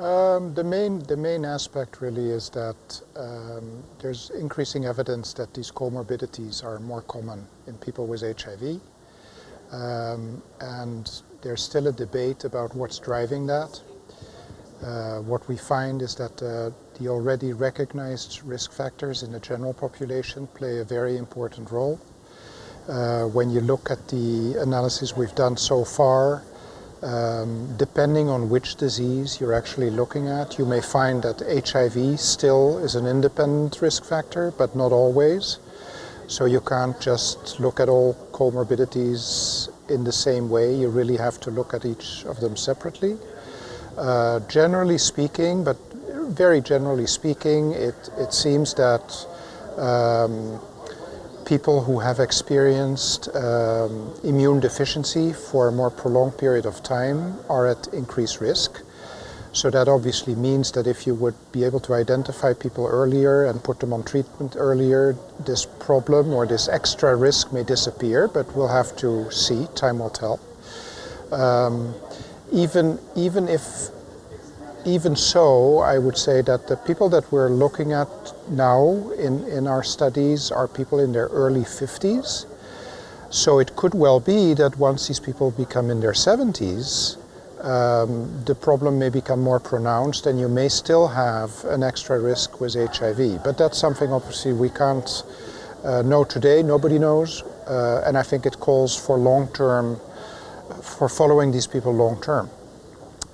The main aspect really is that there's increasing evidence that these comorbidities are more common in people with HIV. And there's still a debate about what's driving that. What we find is that the already recognized risk factors in the general population play a very important role. When you look at the analysis we've done so far, depending on which disease you're actually looking at, you may find that HIV still is an independent risk factor, but not always. So you can't just look at all comorbidities in the same way. You really have to look at each of them separately. Generally speaking, but very generally speaking, it seems that people who have experienced immune deficiency for a more prolonged period of time are at increased risk. So that obviously means that if you would be able to identify people earlier and put them on treatment earlier, this problem or this extra risk may disappear, but we'll have to see, time will tell. Even so, I would say that the people that we're looking at now in our studies are people in their early 50s. So it could well be that once these people become in their 70s, the problem may become more pronounced and you may still have an extra risk with HIV. But that's something obviously we can't know today, nobody knows. And I think it calls for long-term, for following these people long-term.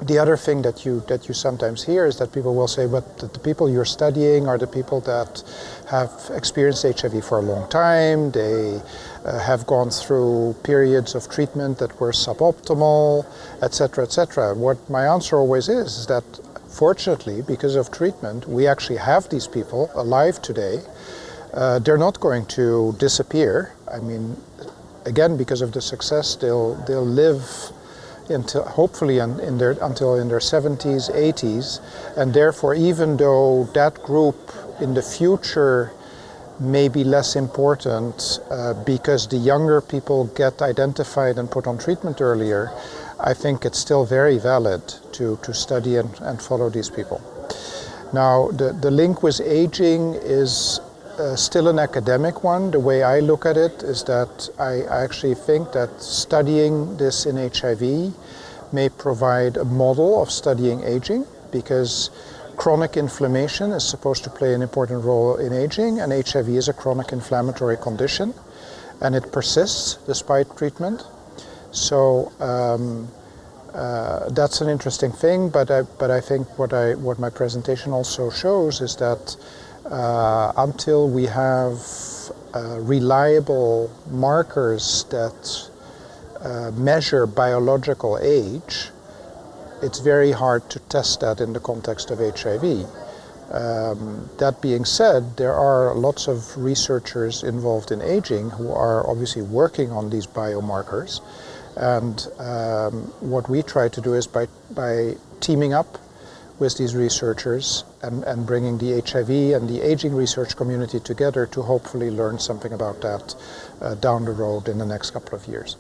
The other thing that you sometimes hear is that people will say, but the people you're studying are the people that have experienced HIV for a long time, they have gone through periods of treatment that were suboptimal, etc., etc. What my answer always is that fortunately, because of treatment, we actually have these people alive today. They're not going to disappear. I mean, again, because of the success, they'll live until hopefully until in their 70s, 80s, and therefore even though that group in the future may be less important because the younger people get identified and put on treatment earlier, I think it's still very valid to study and follow these people. Now the link with aging is still an academic one. The way I look at it is that I actually think that studying this in HIV may provide a model of studying aging, because chronic inflammation is supposed to play an important role in aging, and HIV is a chronic inflammatory condition, and it persists despite treatment. So that's an interesting thing, but I think what my presentation also shows is that until we have reliable markers that measure biological age, it's very hard to test that in the context of HIV. That being said, there are lots of researchers involved in aging who are obviously working on these biomarkers, and what we try to do is by teaming up with these researchers and bringing the HIV and the aging research community together to hopefully learn something about that down the road in the next couple of years.